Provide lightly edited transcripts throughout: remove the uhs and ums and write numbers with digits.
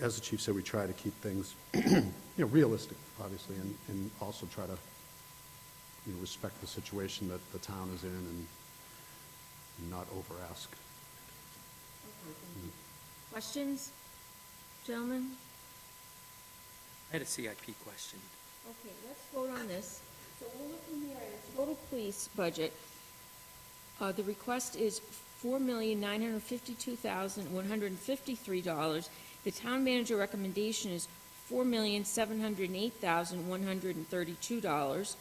as the chief said, we try to keep things, you know, realistic, obviously, and also try to, you know, respect the situation that the town is in and not over-ask. Questions, gentlemen? I had a CIP question. Okay, let's vote on this. So we're looking here at a total police budget. The request is $4,952,153. The town manager recommendation is $4,708,132.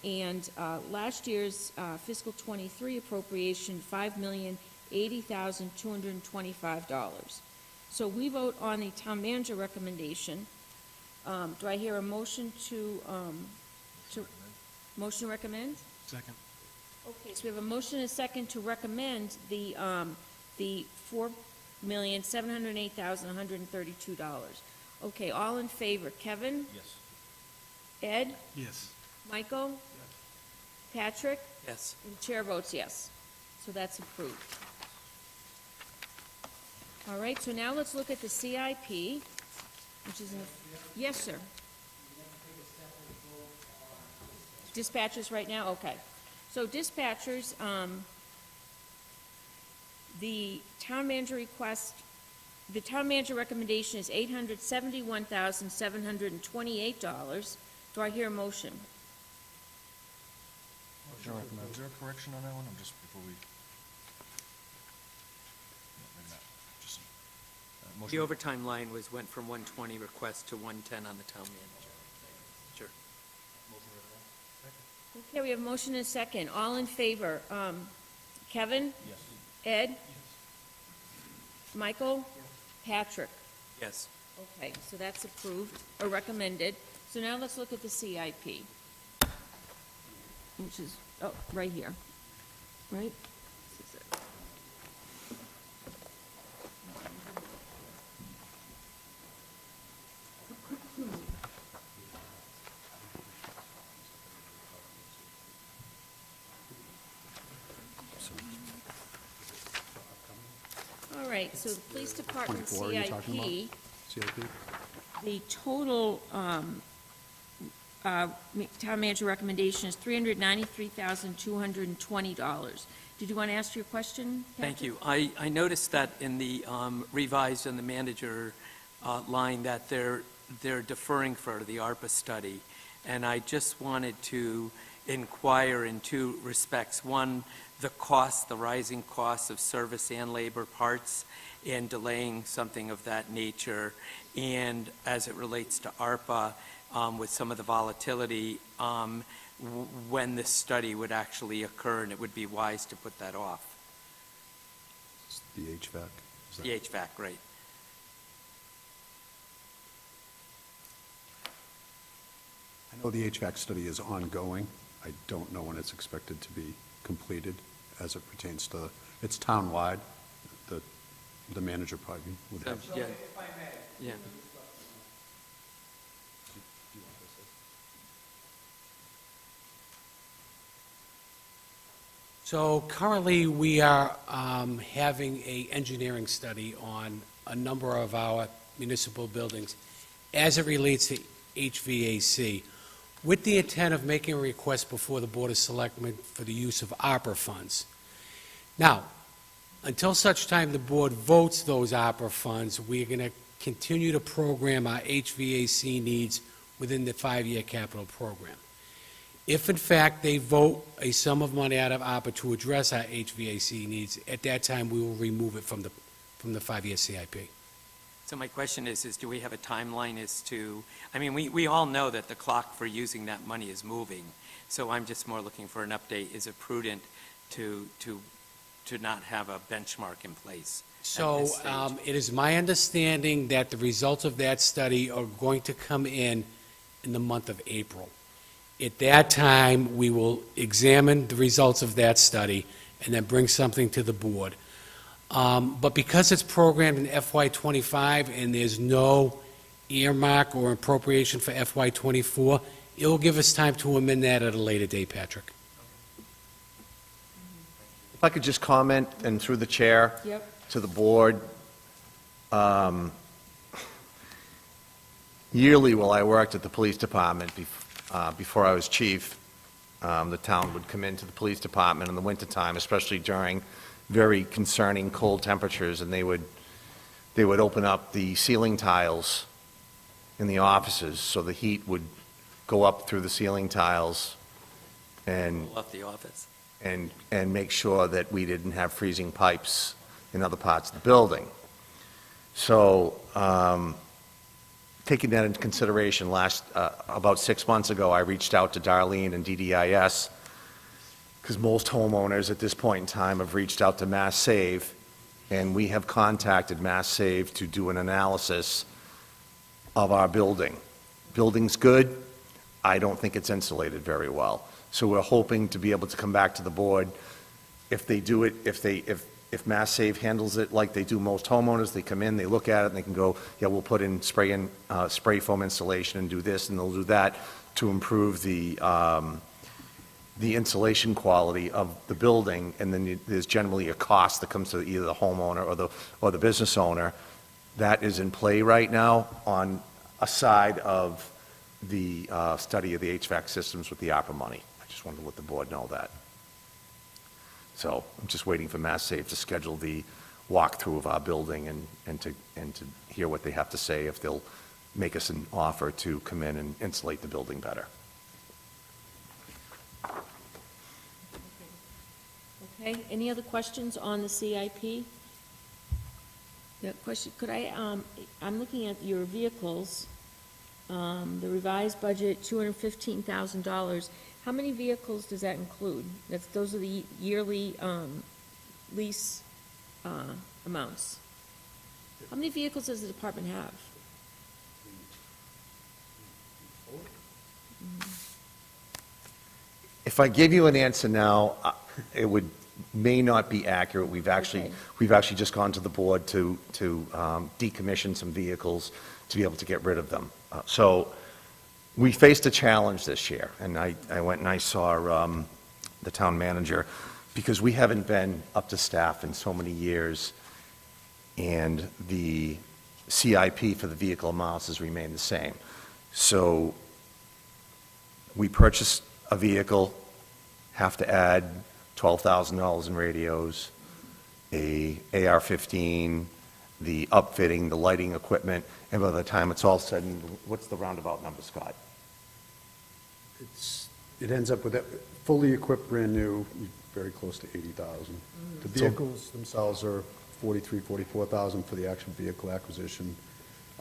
And last year's fiscal '23 appropriation, $5,080,225. So we vote on the town manager recommendation. Do I hear a motion to motion to recommend? Second. Okay, so we have a motion and a second to recommend the $4,708,132. Okay, all in favor, Kevin? Yes. Ed? Yes. Michael? Patrick? Yes. And the chair votes yes. So that's approved. All right, so now let's look at the CIP, which is, yes, sir. Dispatchers right now, okay. So dispatchers, the town manager request, the town manager recommendation is $871,728. Do I hear a motion? Motion to recommend. Is there a correction on that one, or just before we? No, maybe not. Just, motion. The overtime line went from 120 request to 110 on the town manager. Sure. Okay, we have a motion and a second. All in favor? Kevin? Yes. Ed? Michael? Patrick? Yes. Okay, so that's approved, or recommended. So now let's look at the CIP, which is, oh, right here, right? This is it. All right, so the police department 24 you're talking about? CIP, CIP? the total town manager recommendation is $393,220. Did you want to ask your question, Thank Patrick? you. I noticed that in the revised and the manager line that they're deferring for the ARPA study. And I just wanted to inquire in two respects. One, the cost, the rising costs of service and labor parts, and delaying something of that nature. And as it relates to ARPA, with some of the volatility, when this study would actually occur, and it would be wise to put that off. The HVAC? Is that- The HVAC, right. I know the HVAC study is ongoing. I don't know when it's expected to be completed as it pertains to, it's townwide. The manager probably would have. Yeah. Yeah. So currently, we are having a engineering study on a number of our municipal buildings as it relates to HVAC, with the intent of making a request before the Board of Selectmen for the use of ARPA funds. Now, until such time the board votes those ARPA funds, we're going to continue to program our HVAC needs within the 5-year capital program. If in fact they vote a sum of money out of ARPA to address our HVAC needs, at that time we will remove it from the 5-year CIP. So my question is do we have a timeline as to, I mean, we all know that the clock for using that money is moving, so I'm just more looking for an update. Is it prudent to not have a benchmark in place at So this stage? it is my understanding that the results of that study are going to come in the month of April. At that time, we will examine the results of that study and then bring something to the board. But because it's programmed in FY25 and there's no earmark or appropriation for FY24, it will give us time to amend that at a later date, Patrick. If I could just comment, and through the chair, Yep. to the board, yearly, while I worked at the police department, before I was chief, the town would come into the police department in the wintertime, especially during very concerning cold temperatures, and they would open up the ceiling tiles in the offices, so the heat would go up through the ceiling tiles and Left the office. make sure that we didn't have freezing pipes in other parts of the building. So, taking that into consideration, about 6 months ago, I reached out to Darlene and DDIS, because most homeowners at this point in time have reached out to Mass Save, and we have contacted Mass Save to do an analysis of our building. Building's good. I don't think it's insulated very well. So we're hoping to be able to come back to the board. If they do it, if Mass Save handles it like they do most homeowners, they come in, they look at it, and they can go, yeah, we'll put in spray foam insulation and do this, and they'll do that to improve the insulation quality of the building, and then there's generally a cost that comes to either the homeowner or the business owner. That is in play right now on a side of the study of the HVAC systems with the ARPA money. I just wanted to let the board know that. So I'm just waiting for Mass Save to schedule the walkthrough of our building and to hear what they have to say, if they'll make us an offer to come in and insulate the building better. Okay, any other questions on the CIP? Yeah, question, could I'm looking at your vehicles, the revised budget, $215,000. How many vehicles does that include? Those are the yearly, lease, amounts. How many vehicles does the department have? If I give you an answer now, it may not be accurate. We've actually just gone to the board to decommission some vehicles to be able to get rid of them. So we faced a challenge this year, and I went and I saw the town manager, because we haven't been up to staff in so many years, and the CIP for the vehicle amounts has remained the same. So we purchased a vehicle, have to add $12,000 in radios, a AR-15, the upfitting, the lighting equipment, and by the time it's all said, and what's the roundabout number, Scott? It ends up with, fully equipped, brand new, very close to 80,000. The vehicles themselves are 43, 44,000 for the actual vehicle acquisition.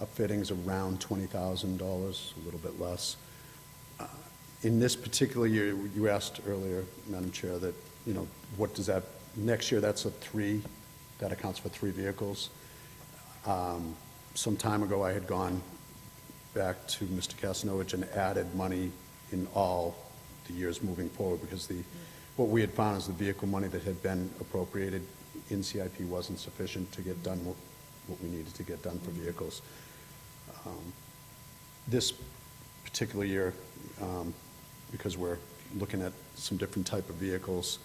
Upfitting's around $20,000, a little bit less. In this particular year, you asked earlier, Madam Chair, that, what does that, next year, that accounts for 3 vehicles. Some time ago, I had gone back to Mr. Kasanovich and added money in all the years moving forward, because what we had found is the vehicle money that had been appropriated in CIP wasn't sufficient to get done what we needed to get done for vehicles. This particular year, because we're looking at some different type of vehicles,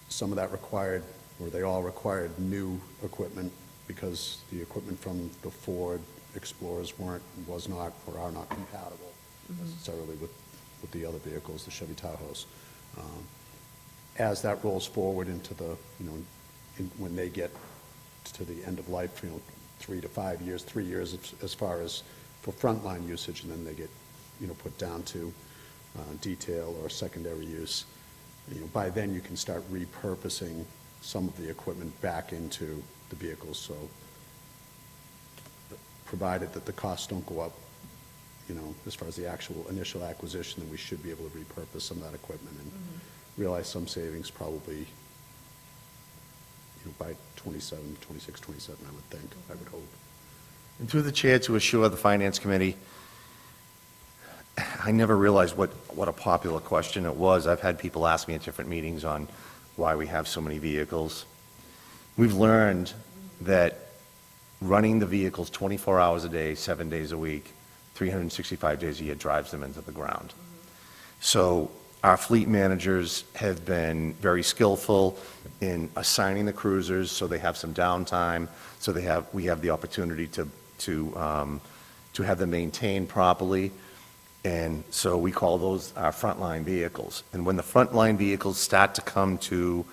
some of that required, or they all required, new equipment, because the equipment from the Ford Explorers was not or are not compatible necessarily with the other vehicles, the Chevy Tahoes. As that rolls forward into the, when they get to the end of life, 3 to 5 years, 3 years as far as for frontline usage, and then they get, put down to detail or secondary use. By then you can start repurposing some of the equipment back into the vehicles, so provided that the costs don't go up, as far as the actual initial acquisition, then we should be able to repurpose some of that equipment and realize some savings probably, by 26, 27, I would think, I would hope. And through the chair, to assure the Finance Committee, I never realized what a popular question it was. I've had people ask me at different meetings on why we have so many vehicles. We've learned that running the vehicles 24 hours a day, 7 days a week, 365 days a year drives them into the ground. So our fleet managers have been very skillful in assigning the cruisers so they have some downtime, so we have the opportunity to to have them maintained properly. And so we call those our frontline vehicles. And when the frontline vehicles start to come to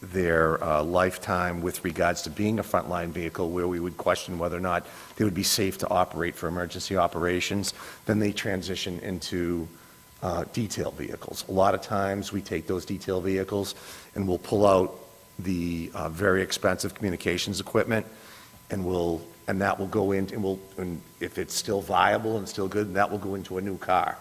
their lifetime with regards to being a frontline vehicle, where we would question whether or not they would be safe to operate for emergency operations, then they transition into detail vehicles. A lot of times, we take those detail vehicles and we'll pull out the very expensive communications equipment, and that will go in, and if it's still viable and still good, that will go into a new car.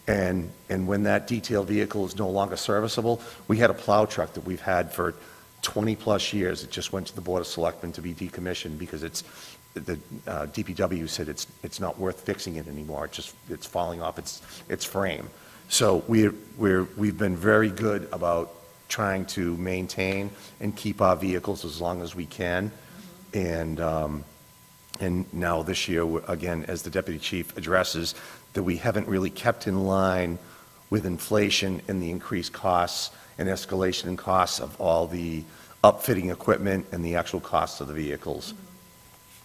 And when that detail vehicle is no longer serviceable, we had a plow truck that we've had for 20-plus years. It just went to the Board of Selectmen to be decommissioned because the DPW said it's not worth fixing it anymore. It's falling off its frame. So we've been very good about trying to maintain and keep our vehicles as long as we can. And now this year, again, as the deputy chief addresses, that we haven't really kept in line with inflation and the increased costs and escalation in costs of all the upfitting equipment and the actual costs of the vehicles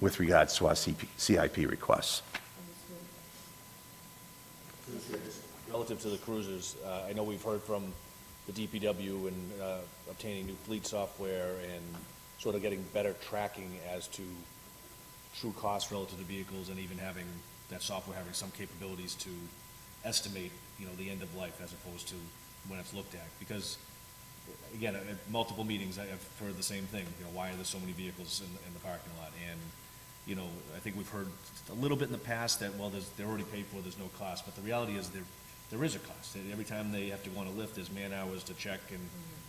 with regards to our CIP requests. Relative to the cruisers, I know we've heard from the DPW and obtaining new fleet software and sort of getting better tracking as to true costs relative to vehicles, and even having that software having some capabilities to estimate, the end of life as opposed to when it's looked at. Because, again, at multiple meetings, I've heard the same thing, why are there so many vehicles in the parking lot? And, I think we've heard a little bit in the past that, well, they're already paid for, there's no cost. But the reality is there is a cost. Every time they have to go on a lift, there's man-hours to check and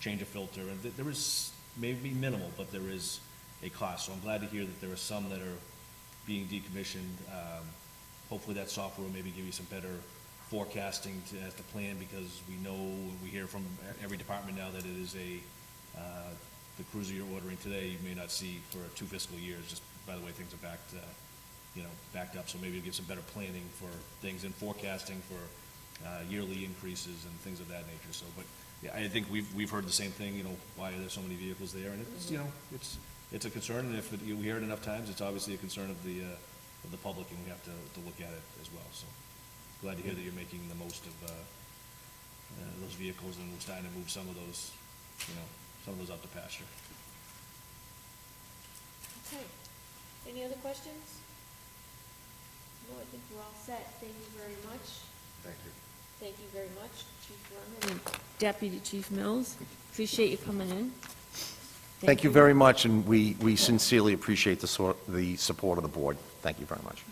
change a filter. And there is, maybe minimal, but there is a cost. So I'm glad to hear that there are some that are being decommissioned. Hopefully that software will maybe give you some better forecasting as to plan, because we hear from every department now that it is the cruiser you're ordering today, you may not see for 2 fiscal years, just by the way things are backed up. So maybe it'll give some better planning for things and forecasting for yearly increases and things of that nature. So, but yeah, I think we've heard the same thing, why are there so many vehicles there? And it's, it's a concern, and if we hear it enough times, it's obviously a concern of the public, and we have to look at it as well. So glad to hear that you're making the most of those vehicles, and we're starting to move some of those out to pasture. Okay. Any other questions? No, I think we're all set. Thank you very much. Thank you. Thank you very much, Chief Lerman and Deputy Chief Mills. Appreciate you coming in. Thank you very much, and we sincerely appreciate the support of the board. Thank you very much.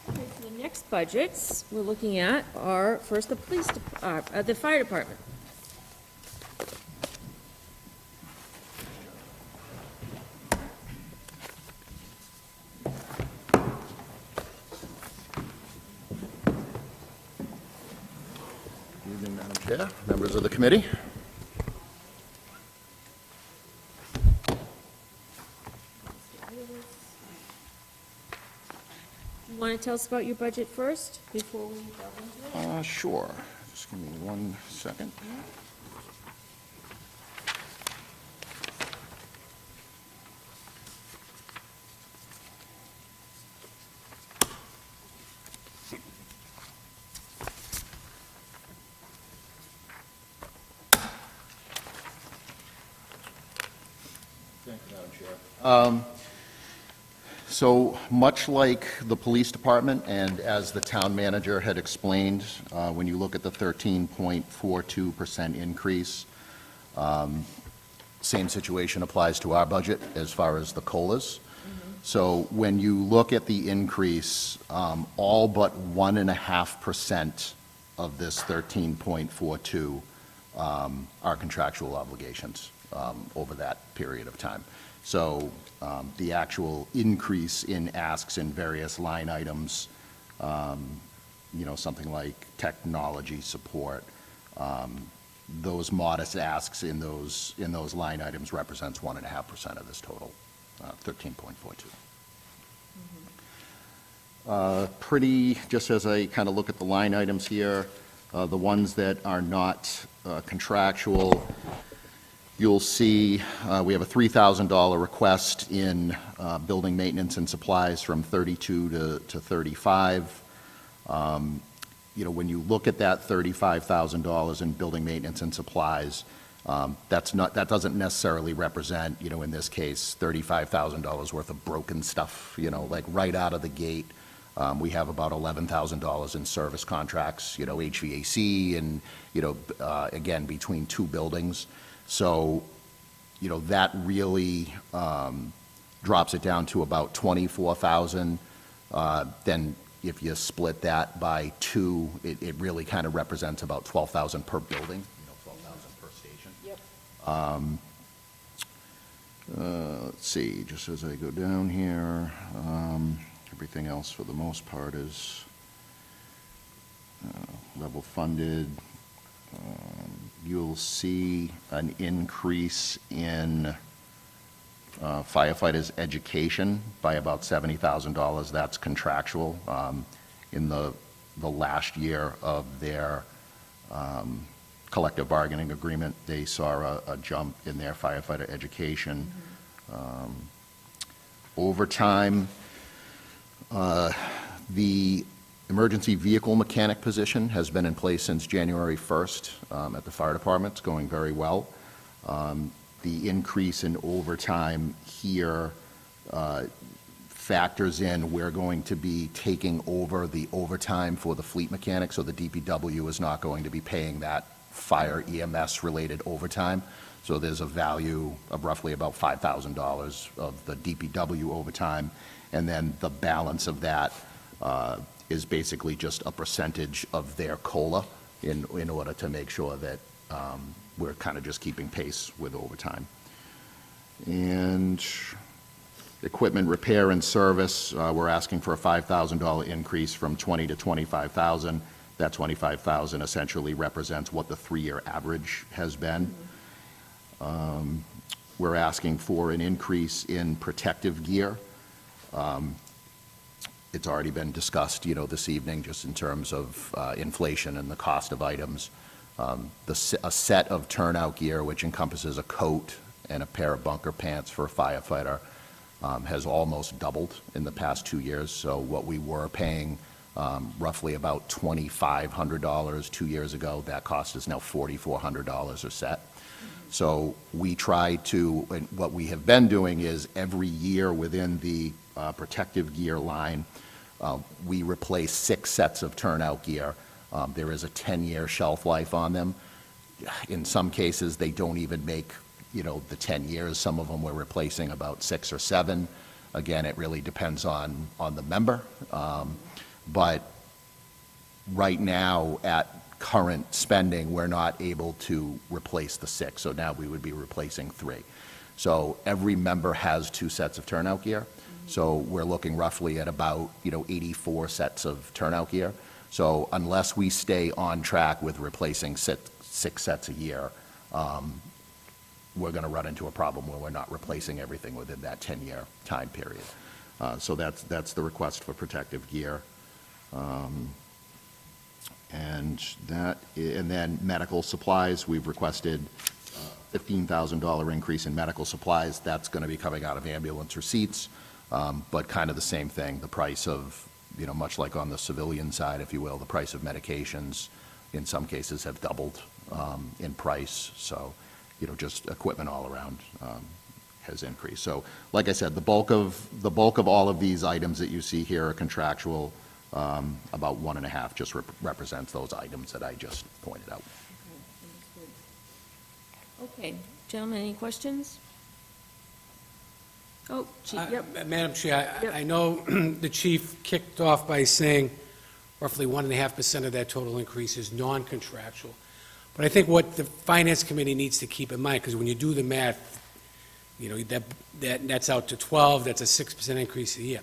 Okay, so the next budgets we're looking at are first the the fire department. Good evening, Madam Chair, members of the committee. You want to tell us about your budget first, before we delve into it? Sure. Just give me 1 second. Thank you, Madam Chair. So much like the police department, and as the town manager had explained, when you look at the 13.42% increase, same situation applies to our budget as far as the COLAs. So when you look at the increase, all but 1.5% of this 13.42 are contractual obligations over that period of time. So the actual increase in asks in various line items, something like technology support, those modest asks in those line items represents 1.5% of this total, 13.42. Pretty, just as I kind of look at the line items here, the ones that are not contractual, You'll see, we have a $3,000 request in building maintenance and supplies from 32 to 35. When you look at that $35,000 in building maintenance and supplies, that doesn't necessarily represent, in this case, $35,000 worth of broken stuff, like right out of the gate. We have about $11,000 in service contracts, HVAC and, again, between two buildings. So, that really drops it down to about $24,000. Then if you split that by two, it really kind of represents about $12,000 per building, $12,000 per station. Yep. Let's see, just as I go down here, everything else for the most part is level funded. You'll see an increase in firefighters' education by about $70,000. That's contractual. In the last year of their collective bargaining agreement, they saw a jump in their firefighter education. Overtime, the emergency vehicle mechanic position has been in place since January 1st at the fire department. It's going very well. The increase in overtime here factors in, we're going to be taking over the overtime for the fleet mechanic, so the DPW is not going to be paying that fire EMS-related overtime. So there's a value of roughly about $5,000 of the DPW overtime, and then the balance of that is basically just a percentage of their COLA in order to make sure that we're kind of just keeping pace with overtime. And equipment repair and service, we're asking for a $5,000 increase from $20,000 to $25,000. That $25,000 essentially represents what the three-year average has been. We're asking for an increase in protective gear. It's already been discussed, this evening, just in terms of inflation and the cost of items. A set of turnout gear, which encompasses a coat and a pair of bunker pants for a firefighter, has almost doubled in the past 2 years. So what we were paying roughly about $2,500 2 years ago, that cost is now $4,400 a set. So we try to, and what we have been doing is every year within the protective gear line, we replace 6 sets of turnout gear. There is a 10-year shelf life on them. In some cases, they don't even make, the 10 years. Some of them we're replacing about 6 or 7. Again, it really depends on the member. But right now, at current spending, we're not able to replace the 6, so now we would be replacing 3. So every member has 2 sets of turnout gear, so we're looking roughly at about, 84 sets of turnout gear. So unless we stay on track with replacing 6 sets a year, we're going to run into a problem where we're not replacing everything within that 10-year time period. So that's the request for protective gear. And then medical supplies, we've requested $15,000 increase in medical supplies. That's going to be coming out of ambulance receipts, but kind of the same thing. The price of, much like on the civilian side, if you will, the price of medications in some cases have doubled in price. So, just equipment all around has increased. So, like I said, the bulk of all of these items that you see here are contractual. About 1.5 just represents those items that I just pointed out. Okay, gentlemen, any questions? Oh, Chief, yep. Madam Chair, Yep. I know the chief kicked off by saying roughly 1.5% of that total increase is non-contractual. But I think what the Finance Committee needs to keep in mind, because when you do the math, that's out to 12, that's a 6% increase a year.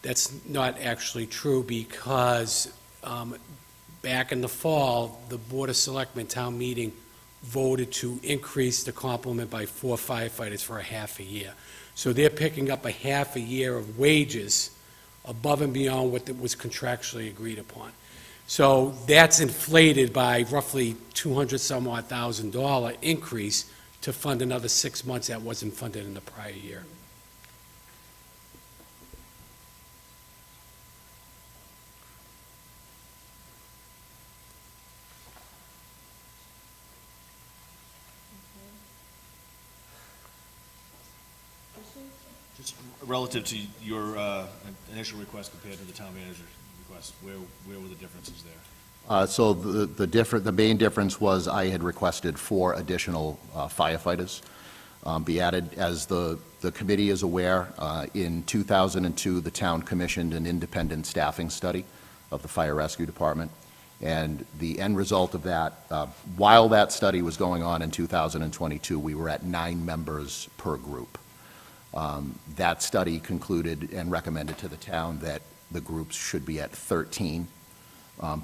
That's not actually true because back in the fall, the Board of Selectmen town meeting voted to increase the complement by 4 firefighters for a half a year. So they're picking up a half a year of wages above and beyond what was contractually agreed upon. So that's inflated by roughly 200 some odd $1,000 increase to fund another 6 months that wasn't funded in the prior year. Just relative to your initial request compared to the town manager's request, where were the differences there? So the main difference was I had requested 4 additional firefighters be added. As the committee is aware, in 2002, the town commissioned an independent staffing study of the fire rescue department. And the end result of that, while that study was going on in 2022, we were at 9 members per group. That study concluded and recommended to the town that the groups should be at 13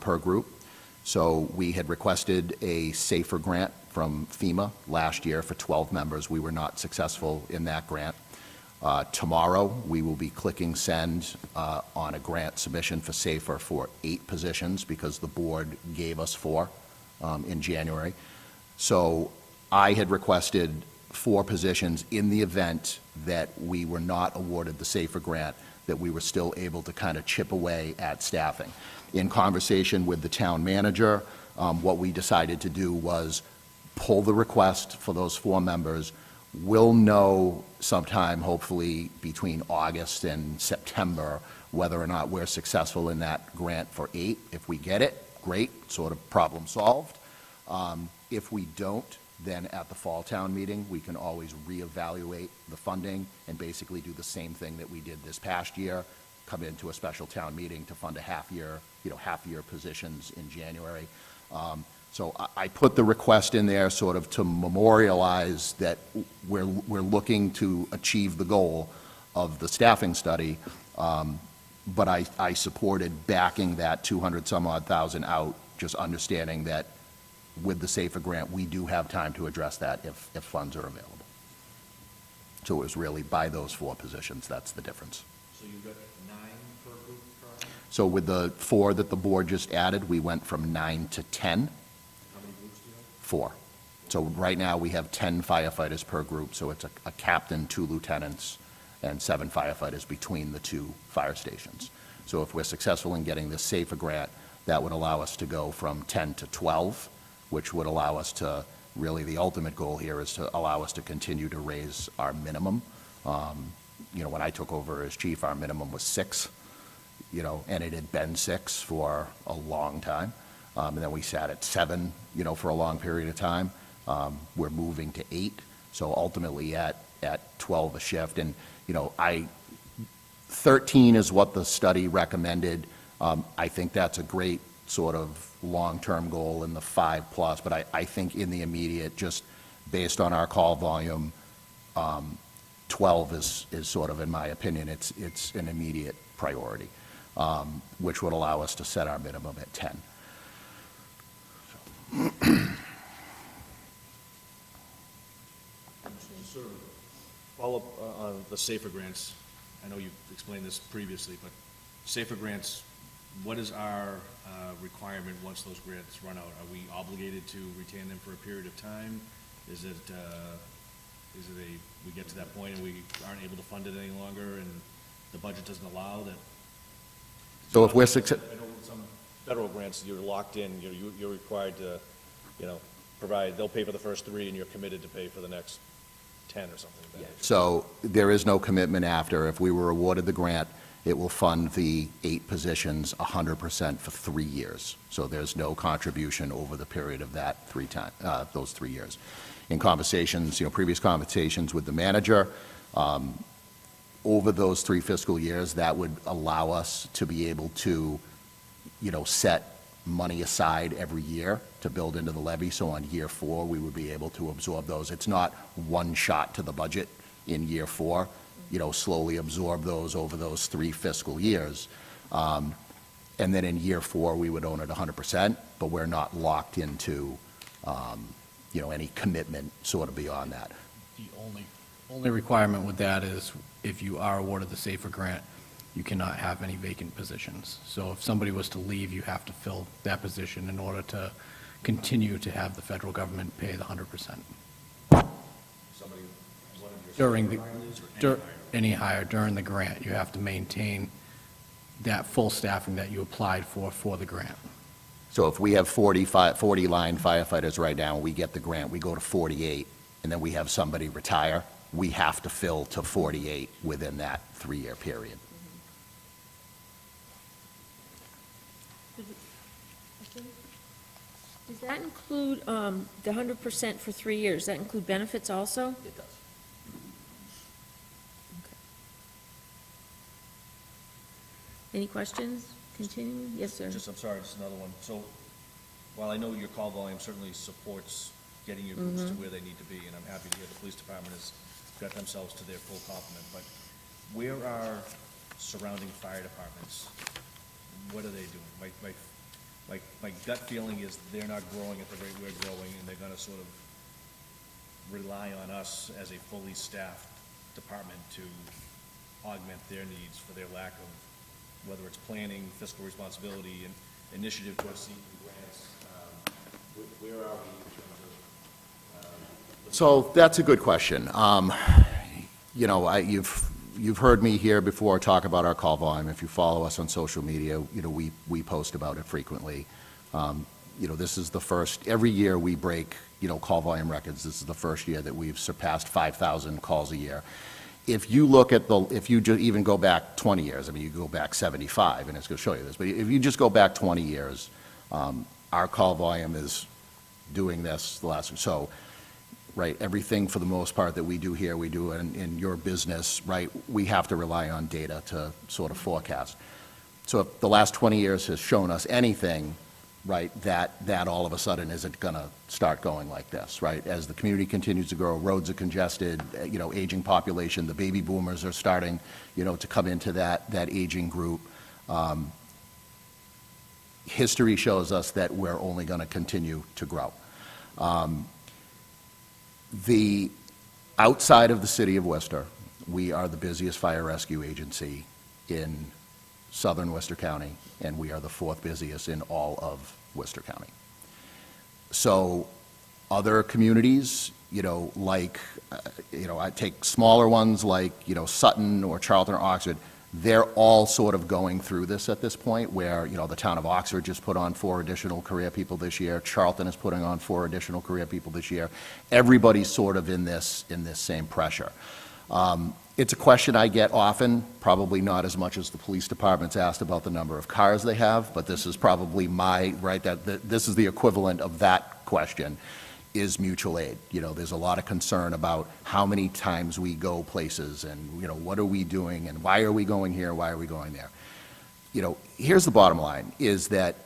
per group. So we had requested a SAFER grant from FEMA last year for 12 members. We were not successful in that grant. Tomorrow, we will be clicking send on a grant submission for SAFER for 8 positions because the board gave us 4 in January. So I had requested 4 positions in the event that we were not awarded the SAFER grant, that we were still able to kind of chip away at staffing. In conversation with the town manager, what we decided to do was pull the request for those 4 members. We'll know sometime, hopefully, between August and September, whether or not we're successful in that grant for 8. If we get it, great, sort of problem solved. If we don't, then at the fall town meeting, we can always reevaluate the funding and basically do the same thing that we did this past year, come into a special town meeting to fund a half-year positions in January. So I put the request in there sort of to memorialize that we're looking to achieve the goal of the staffing study, but I supported backing that 200 some odd thousand out, just understanding that with the SAFER grant, we do have time to address that if funds are available. So it was really by those 4 positions, that's the difference. So you've got 9 per group currently? So with the 4 that the board just added, we went from 9 to 10. How many groups do you have? 4. So right now, we have 10 firefighters per group, so it's a captain, 2 lieutenants, and 7 firefighters between the 2 fire stations. So if we're successful in getting this SAFER grant, that would allow us to go from 10 to 12, which would allow us to, really, the ultimate goal here is to allow us to continue to raise our minimum. When I took over as chief, our minimum was 6, and it had been 6 for a long time. And then we sat at 7, for a long period of time. We're moving to 8, so ultimately at 12 a shift. And, 13 is what the study recommended. I think that's a great sort of long-term goal in the 5+, but I think in the immediate, just based on our call volume, 12 is sort of, in my opinion, it's an immediate priority, which would allow us to set our minimum at 10. Sort of follow up on the SAFER grants. I know you've explained this previously, but SAFER grants, what is our requirement once those grants run out? Are we obligated to retain them for a period of time? Is it we get to that point and we aren't able to fund it any longer and the budget doesn't allow that? So if we're successful. I know some federal grants, you're locked in, you're required to, provide, they'll pay for the first 3 and you're committed to pay for the next 10 or something like that. So there is no commitment after. If we were awarded the grant, it will fund the 8 positions 100% for 3 years. So there's no contribution over the period of that those 3 years. In conversations, previous conversations with the manager, over those 3 fiscal years, that would allow us to be able to, set money aside every year to build into the levy. So on year 4, we would be able to absorb those. It's not one shot to the budget in year 4. Slowly absorb those over those 3 fiscal years. And then in year 4, we would own it 100%, but we're not locked into, any commitment sort of beyond that. The only requirement with that is if you are awarded the SAFER grant, you cannot have any vacant positions. So if somebody was to leave, you have to fill that position in order to continue to have the federal government pay the 100%. Somebody, one of your. During the, any hire during the grant, you have to maintain that full staffing that you applied for the grant. So if we have 40 line firefighters right now, we get the grant, we go to 48, and then we have somebody retire, we have to fill to 48 within that 3-year period. Does that include the 100% for 3 years? Does that include benefits also? It does. Any questions? Continue? Yes, sir. Just, I'm sorry, just another one. So, while I know your call volume certainly supports getting your groups to where they need to be, and I'm happy to hear the police department has got themselves to their full complement, but where are surrounding fire departments? What are they doing? My gut feeling is they're not growing at the rate we're growing, and they're gonna sort of rely on us as a fully staffed department to augment their needs for their lack of, whether it's planning, fiscal responsibility, and initiative towards seeking grants. Where are we in terms of? So that's a good question. You know, you've heard me here before talk about our call volume. If you follow us on social media, you know, we post about it frequently. You know, this is the first, every year we break, you know, call volume records. This is the first year that we've surpassed 5,000 calls a year. If you look at if you even go back 20 years, I mean, you go back 75, and it's going to show you this, but if you just go back 20 years, our call volume is doing this the last, so, right, everything for the most part that we do here, we do in your business, right, we have to rely on data to sort of forecast. So if the last 20 years has shown us anything, right, that all of a sudden isn't going to start going like this, right? As the community continues to grow, roads are congested, you know, aging population, the baby boomers are starting, you know, to come into that aging group. History shows us that we're only going to continue to grow. Outside of the city of Worcester, we are the busiest fire rescue agency in southern Worcester County, and we are the 4th busiest in all of Worcester County. So other communities, you know, like, you know, I take smaller ones like, you know, Sutton or Charlton or Oxford, they're all sort of going through this at this point where, you know, the town of Oxford just put on 4 additional career people this year. Charlton is putting on 4 additional career people this year. Everybody's sort of in this same pressure. It's a question I get often, probably not as much as the police department's asked about the number of cars they have, but this is probably this is the equivalent of that question, is mutual aid. You know, there's a lot of concern about how many times we go places and, you know, what are we doing and why are we going here, why are we going there? You know, here's the bottom line, is that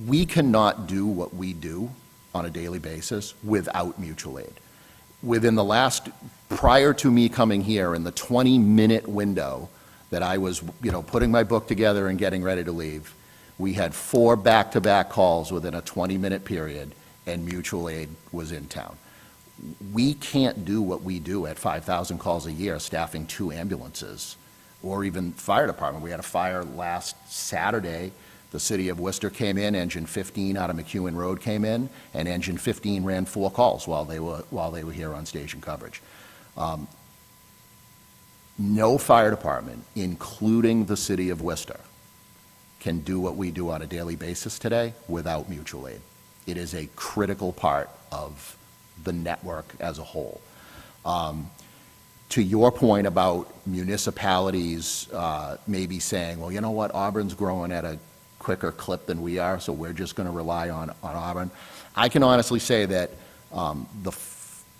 we cannot do what we do on a daily basis without mutual aid. Within the last, prior to me coming here, in the 20-minute window that I was, you know, putting my book together and getting ready to leave, we had 4 back-to-back calls within a 20-minute period, and mutual aid was in town. We can't do what we do at 5,000 calls a year, staffing 2 ambulances, or even fire department. We had a fire last Saturday. The city of Worcester came in, engine 15 out of McEwen Road came in, and engine 15 ran 4 calls while they were here on station coverage. No fire department, including the city of Worcester, can do what we do on a daily basis today without mutual aid. It is a critical part of the network as a whole. To your point about municipalities maybe saying, well, you know what, Auburn's growing at a quicker clip than we are, so we're just going to rely on Auburn. I can honestly say that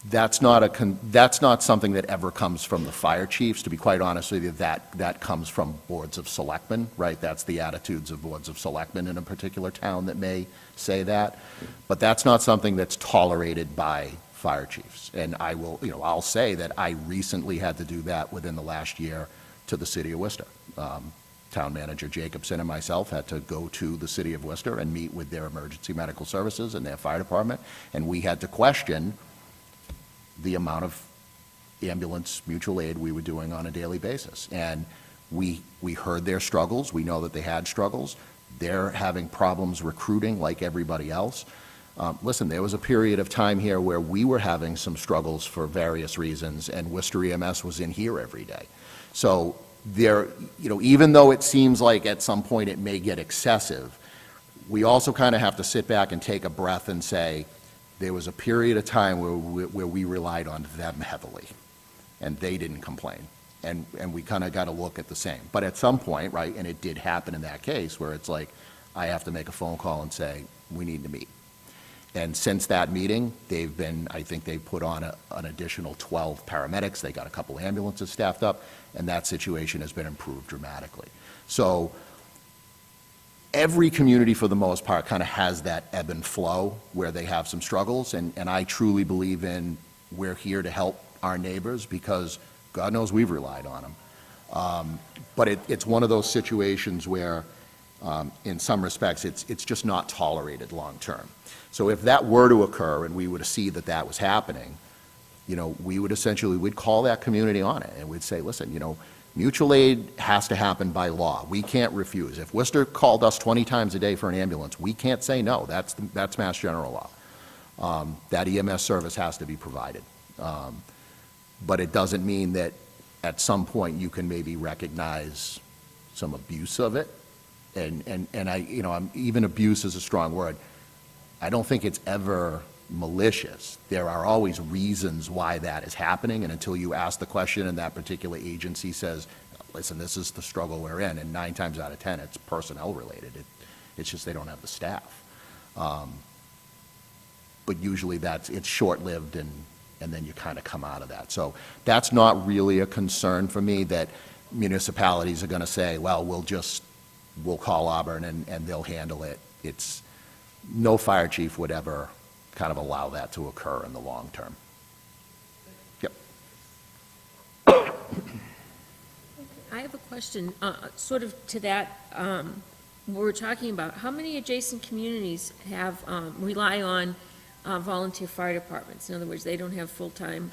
that's not something that ever comes from the fire chiefs. To be quite honest with you, that comes from boards of selectmen, right? That's the attitudes of boards of selectmen in a particular town that may say that. But that's not something that's tolerated by fire chiefs. And I will, you know, I'll say that I recently had to do that within the last year to the city of Worcester. Town manager Jacobson and myself had to go to the city of Worcester and meet with their emergency medical services and their fire department, and we had to question the amount of ambulance mutual aid we were doing on a daily basis. And We heard their struggles. We know that they had struggles. They're having problems recruiting like everybody else. Listen, there was a period of time here where we were having some struggles for various reasons, and Worcester EMS was in here every day. So there, even though it seems like at some point it may get excessive, we also kind of have to sit back and take a breath and say, there was a period of time where we relied on them heavily, and they didn't complain. And we kind of got to look at the same. But at some point, right, and it did happen in that case, where it's like, I have to make a phone call and say, we need to meet. And since that meeting, I think they've put on an additional 12 paramedics, they got a couple ambulances staffed up, and that situation has been improved dramatically. So every community, for the most part, kind of has that ebb and flow where they have some struggles, and I truly believe in, we're here to help our neighbors, because God knows we've relied on them. But it's one of those situations where, in some respects, it's just not tolerated long-term. So if that were to occur and we were to see that that was happening, we would essentially, we'd call that community on it, and we'd say, listen, mutual aid has to happen by law. We can't refuse. If Worcester called us 20 times a day for an ambulance, we can't say no. That's Mass General law. That EMS service has to be provided. But it doesn't mean that at some point you can maybe recognize some abuse of it. And even abuse is a strong word. I don't think it's ever malicious. There are always reasons why that is happening, and until you ask the question and that particular agency says, listen, this is the struggle we're in, and 9 times out of 10, it's personnel related. It's just they don't have the staff. But usually it's short-lived, and then you kind of come out of that. So that's not really a concern for me, that municipalities are going to say, well, we'll call Auburn and they'll handle it. No fire chief would ever kind of allow that to occur in the long term. Yep. I have a question, sort of to that, we're talking about, how many adjacent communities have, rely on volunteer fire departments? In other words, they don't have full-time.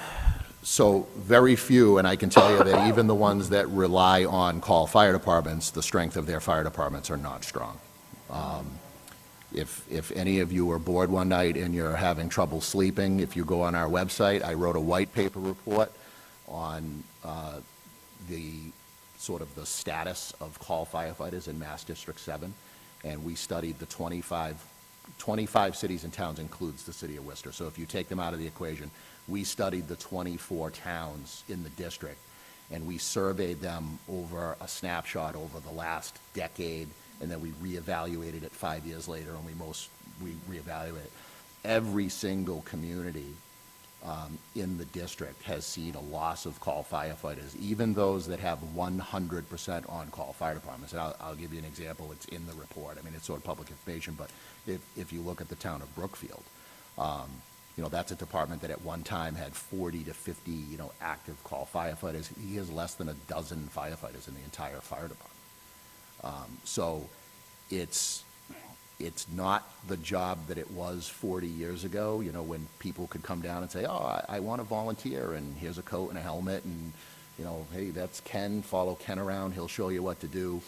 So very few, and I can tell you that even the ones that rely on call fire departments, the strength of their fire departments are not strong. If any of you are bored one night and you're having trouble sleeping, if you go on our website, I wrote a white paper report on the sort of the status of call firefighters in Mass District 7, and we studied the 25 cities and towns, includes the city of Worcester. So if you take them out of the equation, we studied the 24 towns in the district, and we surveyed them over a snapshot over the last decade, and then we reevaluated it 5 years later, and we reevaluated it. Every single community in the district has seen a loss of call firefighters, even those that have 100% on-call fire departments. And I'll give you an example. It's in the report. I mean, it's sort of public information, but if you look at the town of Brookfield, that's a department that at one time had 40 to 50, active call firefighters. He has less than a dozen firefighters in the entire fire department. So it's not the job that it was 40 years ago, when people could come down and say, oh, I want to volunteer, and here's a coat and a helmet, and, hey, that's Ken, follow Ken around, he'll show you what to do.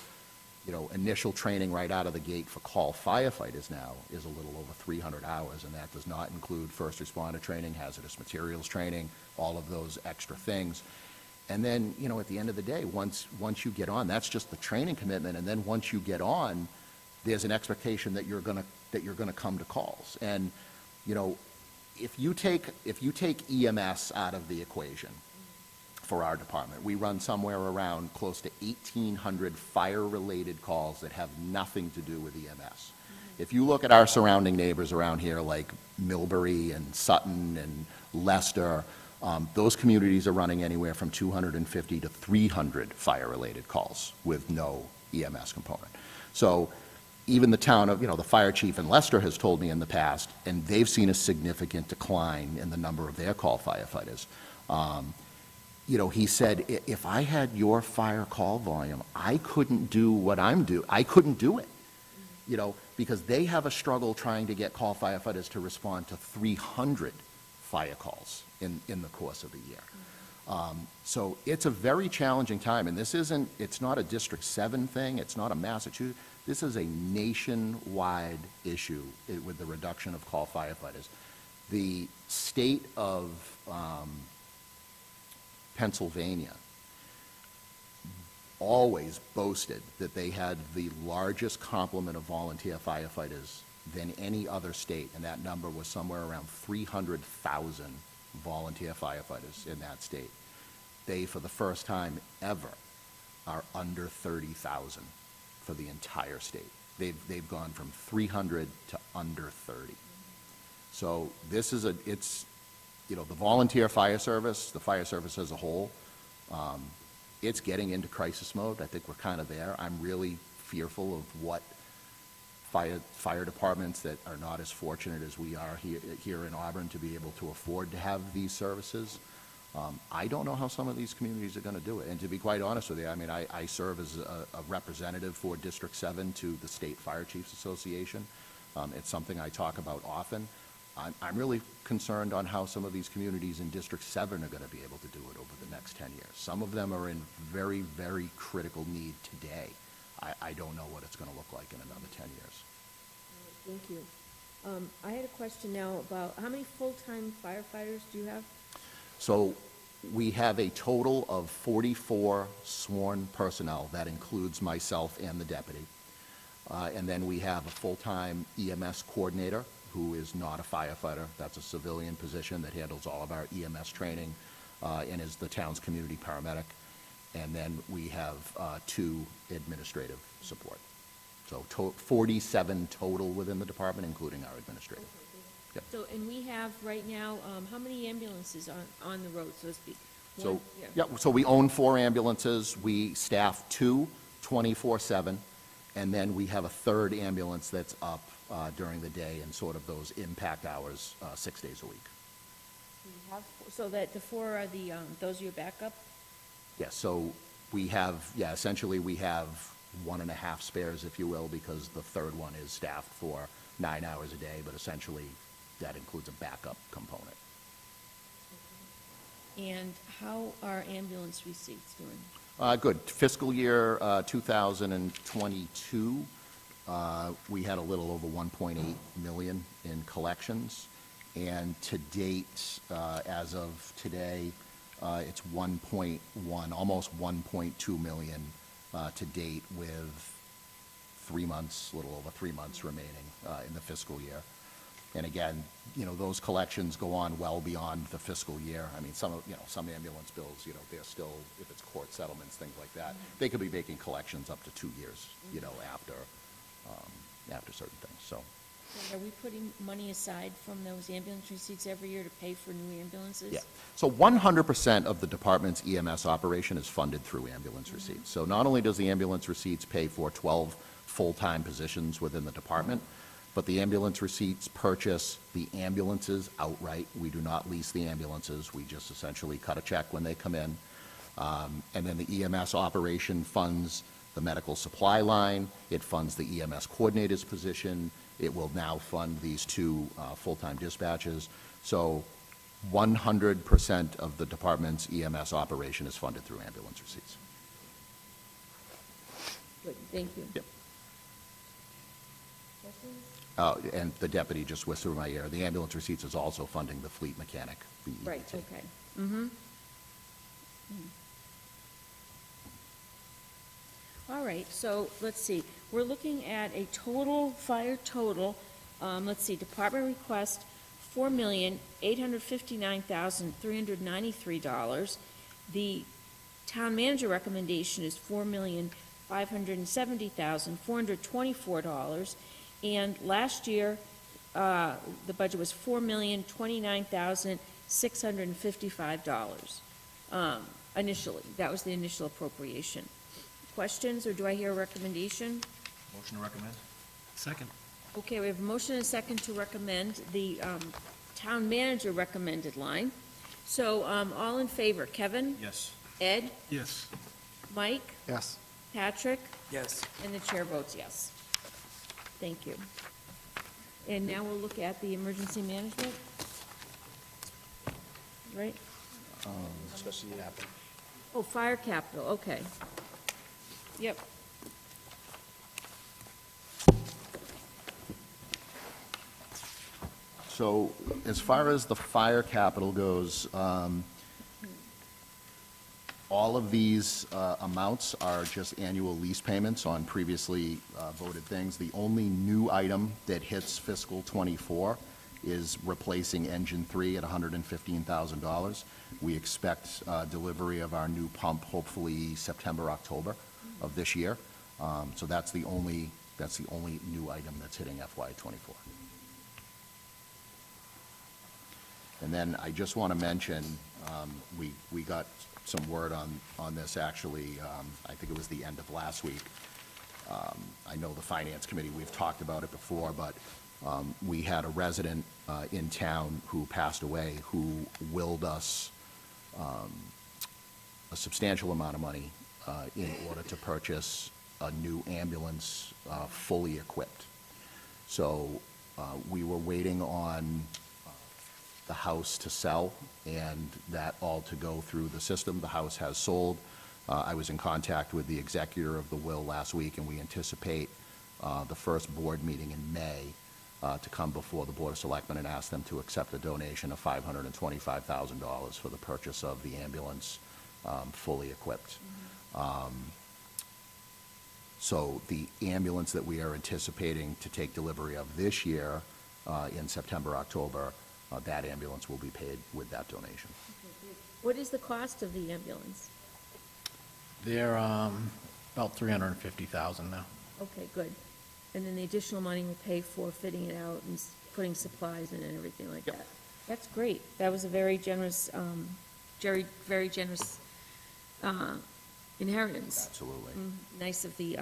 Initial training right out of the gate for call firefighters now is a little over 300 hours, and that does not include first responder training, hazardous materials training, all of those extra things. And then, at the end of the day, once you get on, that's just the training commitment, and then once you get on, there's an expectation that you're gonna come to calls. And, if you take EMS out of the equation for our department, we run somewhere around close to 1,800 fire-related calls that have nothing to do with EMS. If you look at our surrounding neighbors around here, like Millbury and Sutton and Leicester, those communities are running anywhere from 250 to 300 fire-related calls with no EMS component. So even the town of, the fire chief in Leicester has told me in the past, and they've seen a significant decline in the number of their call firefighters. He said, if I had your fire call volume, I couldn't do what I'm doing. I couldn't do it, because they have a struggle trying to get call firefighters to respond to 300 fire calls in the course of the year. So it's a very challenging time, and it's not a District 7 thing, it's not a Massachusetts, this is a nationwide issue with the reduction of call firefighters. The state of Pennsylvania always boasted that they had the largest complement of volunteer firefighters than any other state, and that number was somewhere around 300,000 volunteer firefighters in that state. They, for the first time ever, are under 30,000 for the entire state. They've gone from 300 to under 30. So this is the volunteer fire service, the fire service as a whole, it's getting into crisis mode. I think we're kind of there. I'm really fearful of what fire departments that are not as fortunate as we are here in Auburn to be able to afford to have these services. I don't know how some of these communities are going to do it. And to be quite honest with you, I mean, I serve as a representative for District 7 to the State Fire Chiefs Association. It's something I talk about often. I'm really concerned on how some of these communities in District 7 are going to be able to do it over the next 10 years. Some of them are in very, very critical need today. I don't know what it's going to look like in another 10 years. Thank you. I had a question now about, how many full-time firefighters do you have? So we have a total of 44 sworn personnel. That includes myself and the deputy. And then we have a full-time EMS coordinator who is not a firefighter. That's a civilian position that handles all of our EMS training and is the town's community paramedic. And then we have 2 administrative support. So 47 total within the department, including our administrative. Yep. So, and we have right now, how many ambulances on the road, so to speak? So, One? Yeah. yeah, so we own 4 ambulances. We staff 2 24/7, and then we have a 3rd ambulance that's up during the day and sort of those impact hours 6 days a week. We have so that the 4 are those are your backup? Yeah, so we have, essentially we have 1.5 spares, if you will, because the 3rd one is staffed for 9 hours a day, but essentially that includes a backup component. And how are ambulance receipts doing? Good. Fiscal year 2022, we had a little over 1.8 million in collections. And to date, as of today, it's 1.1, almost 1.2 million to date, with 3 months, a little over 3 months remaining in the fiscal year. And again, those collections go on well beyond the fiscal year. I mean, some ambulance bills, they're still, if it's court settlements, things like that, they could be making collections up to 2 years, after certain things, so. And are we putting money aside from those ambulance receipts every year to pay for new ambulances? Yeah. So 100% of the department's EMS operation is funded through ambulance receipts. So not only does the ambulance receipts pay for 12 full-time positions within the department, but the ambulance receipts purchase the ambulances outright. We do not lease the ambulances. We just essentially cut a check when they come in. And then the EMS operation funds the medical supply line. It funds the EMS coordinator's position. It will now fund these 2 full-time dispatches. So 100% of the department's EMS operation is funded through ambulance receipts. Good, thank you. Yep. Questions? And the deputy just whispered in my ear, the ambulance receipts is also funding the fleet mechanic, the EMT. Right, okay. Mm-hmm. All right, so let's see. We're looking at a fire total, let's see, department request, $4,859,393. The town manager recommendation is $4,570,424. And last year, the budget was $4,029,655, initially. That was the initial appropriation. Questions, or do I hear a recommendation? Motion to recommend? Second. Okay, we have a motion and a second to recommend the town manager recommended line. So, all in favor, Kevin? Yes. Ed? Yes. Mike? Yes. Patrick? Yes. And the chair votes yes. Thank you. And now we'll look at the emergency management. Right? Especially after. Oh, fire capital, okay. Yep. So as far as the fire capital goes, all of these amounts are just annual lease payments on previously voted things. The only new item that hits fiscal '24 is replacing Engine 3 at $115,000. We expect delivery of our new pump hopefully September, October of this year. So that's the only new item that's hitting FY '24. And then I just want to mention, we got some word on this actually, I think it was the end of last week. I know the Finance Committee, we've talked about it before, but we had a resident in town who passed away who willed us a substantial amount of money in order to purchase a new ambulance fully equipped. So we were waiting on the house to sell and that all to go through the system. The house has sold. I was in contact with the executor of the will last week, and we anticipate the first board meeting in May to come before the Board of Selectmen and ask them to accept a donation of $525,000 for the purchase of the ambulance fully equipped. So the ambulance that we are anticipating to take delivery of this year in September, October, that ambulance will be paid with that donation. What is the cost of the ambulance? They're about $350,000 now. Okay, good. And then the additional money will pay for fitting it out and putting supplies in and everything like that. That's great. That was a very generous, very generous inheritance. Absolutely. Nice of the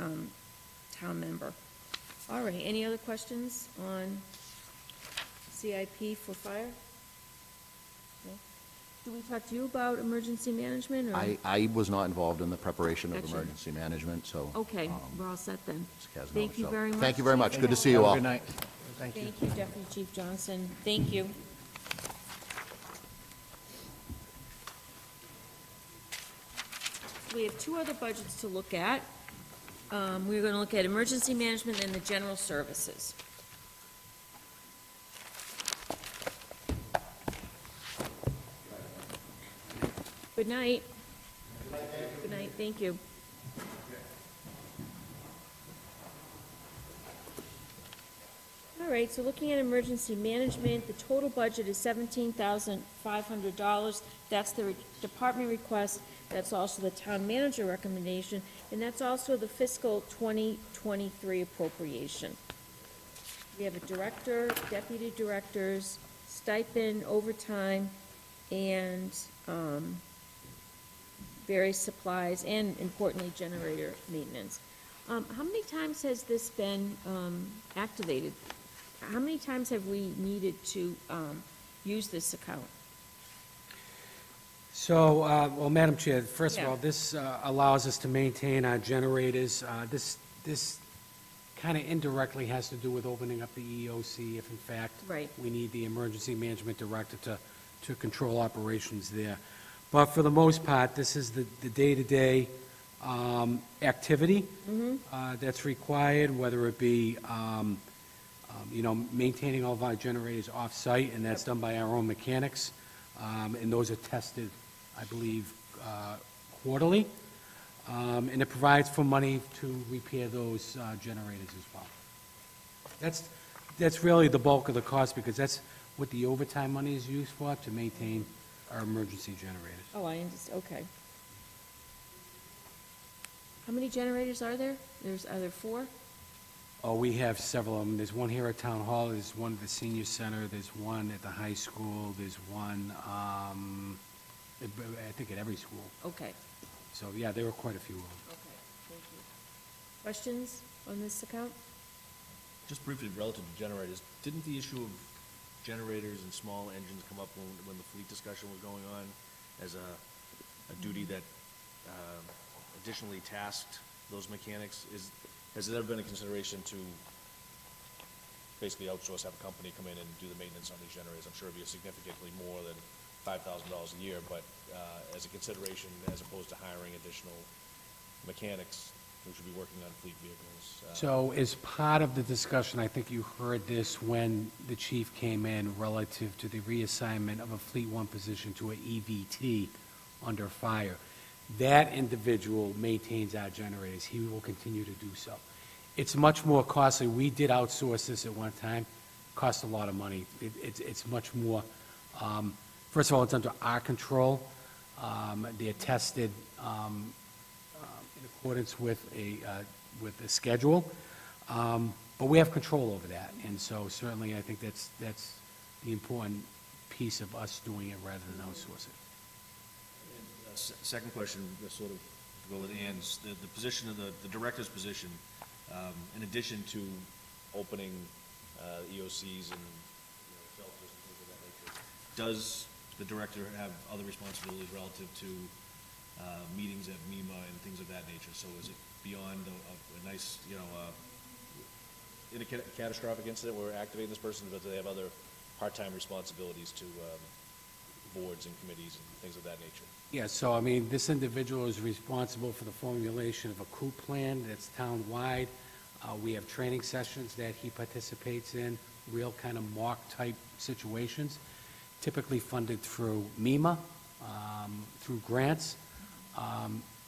town member. All right, any other questions on CIP for fire? No? Do we talk to you about emergency management, or? I was not involved in the preparation of Gotcha. emergency management, so. Okay, we're all set then. Ms. Casno, Thank you so- very much. Thank you very much. Chief. Good to see you all. Have a good night. Thank you. Thank you, Deputy Chief Johnson. Thank you. We have two other budgets to look at. We're going to look at emergency management and the general services. Good night. Good night, thank you. All right, so looking at emergency management, the total budget is $17,500. That's the department request, that's also the town manager recommendation, and that's also the fiscal 2023 appropriation. We have a director, deputy directors, stipend, overtime, and various supplies, and importantly, generator maintenance. How many times has this been activated? How many times have we needed to use this account? So, well, Madam Chair, first of Yeah. all, this allows us to maintain our generators. This kind of indirectly has to do with opening up the EOC if in fact Right. we need the emergency management director to control operations there. But for the most part, this is the day-to-day activity that's required, whether it be, maintaining all of our generators off-site, and that's done by our own mechanics. And those are tested, I believe, quarterly. And it provides for money to repair those generators as well. That's really the bulk of the cost, because that's what the overtime money is used for, to maintain our emergency generators. Oh, I understand, okay. How many generators are there? Are there 4? Oh, we have several of them. There's one here at Town Hall, there's one at the senior center, there's one at the high school, there's one, I think at every school. Okay, So, yeah, there were quite a few of them. okay, thank you. Questions on this account? Just briefly, relative to generators, didn't the issue of generators and small engines come up when the fleet discussion was going on as a duty that additionally tasked those mechanics? Has it ever been a consideration to basically outsource, have a company come in and do the maintenance on these generators? I'm sure it'd be significantly more than $5,000 a year, but as a consideration, as opposed to hiring additional mechanics who should be working on fleet vehicles. So as part of the discussion, I think you heard this when the chief came in relative to the reassignment of a Fleet One position to an EVT under fire. That individual maintains our generators. He will continue to do so. It's much more costly. We did outsource this at one time. Cost a lot of money. It's much more, first of all, it's under our control. They're tested in accordance with a schedule, but we have control over that. And so certainly, I think that's the important piece of us doing it rather than outsourcing. Second question, sort of to go with Ann's, the position of the director's position, in addition to opening EOCs and shelters and things of that nature, does the director have other responsibilities relative to meetings at MEMA and things of that nature? So is it beyond a nice, in a catastrophic incident, we're activating this person, but do they have other part-time responsibilities to boards and committees and things of that nature? Yeah, so I mean, this individual is responsible for the formulation of a COOP plan that's town-wide. We have training sessions that he participates in, real kind of mock-type situations, typically funded through MEMA, through grants.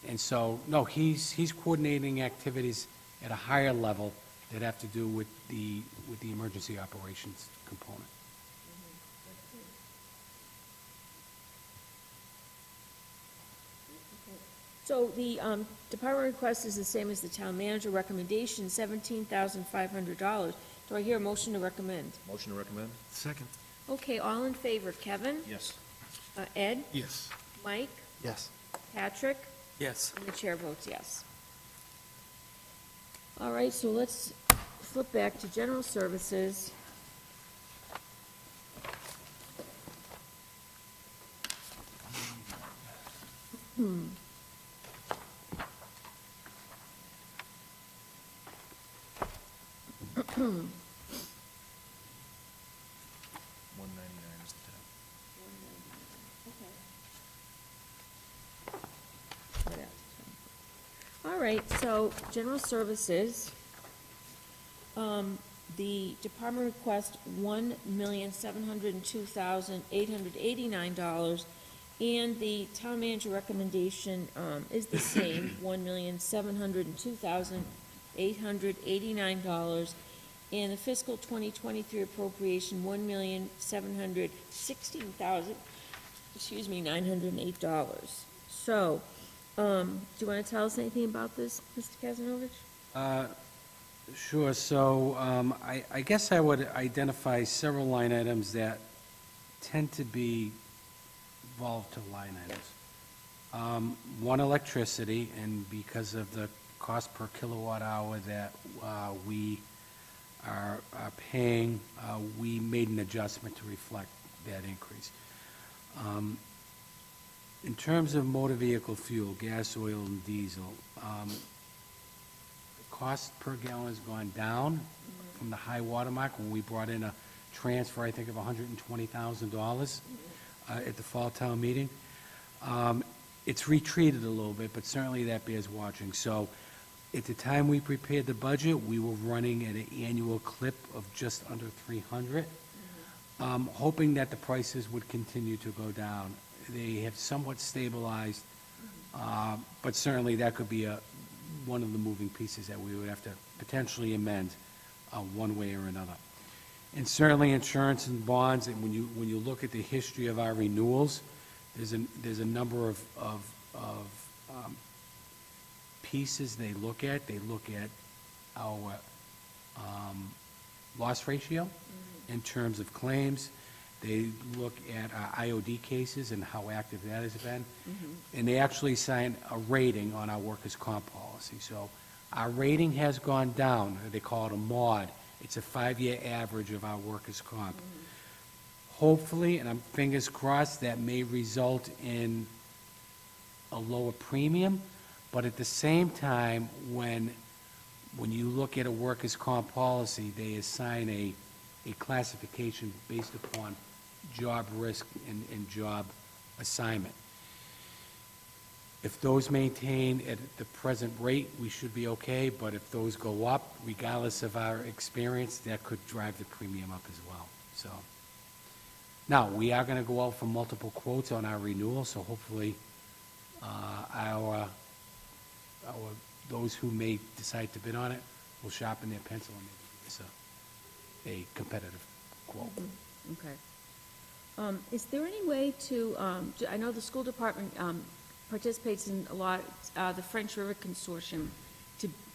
And so, no, he's coordinating activities at a higher level that have to do with the emergency operations component. So the department request is the same as the town manager recommendation, $17,500. Do I hear a motion to recommend? Motion to recommend? Second. Okay, all in favor, Kevin? Yes. Ed? Yes. Mike? Yes. Patrick? Yes. And the chair votes yes. All right, so let's flip back to general services. $199 is the tab. All right, so general services, the department request $1,702,889, and the town manager recommendation is the same, $1,702,889, and the fiscal 2023 appropriation, $1,716,000, $908. So, do you want to tell us anything about this, Mr. Kazanovich? Sure, so I guess I would identify several line items that tend to be involved to line items. One, electricity, and because of the cost per kilowatt hour that we are paying, we made an adjustment to reflect that increase. In terms of motor vehicle fuel, gas, oil, and diesel, the cost per gallon has gone down from the high water mark when we brought in a transfer, I think, of $120,000 at the fall town meeting. It's retreated a little bit, but certainly that bears watching. So at the time we prepared the budget, we were running at an annual clip of just under 300, hoping that the prices would continue to go down. They have somewhat stabilized, but certainly that could be one of the moving pieces that we would have to potentially amend one way or another. And certainly insurance and bonds, and when you look at the history of our renewals, there's a number of pieces they look at. They look at our loss ratio in terms of claims. They look at our IOD cases and how active that has been. And they actually assign a rating on our workers' comp policy. So our rating has gone down. They call it a mod. It's a 5-year average of our workers' comp. Hopefully, and I'm fingers crossed, that may result in a lower premium. But at the same time, when you look at a workers' comp policy, they assign a classification based upon job risk and job assignment. If those maintain at the present rate, we should be okay, but if those go up, regardless of our experience, that could drive the premium up as well, so. Now, we are gonna go out for multiple quotes on our renewal, so hopefully, those who may decide to bid on it will sharpen their pencil and maybe give us a competitive quote. Okay. Is there any way to, I know the school department participates in a lot, the French River Consortium,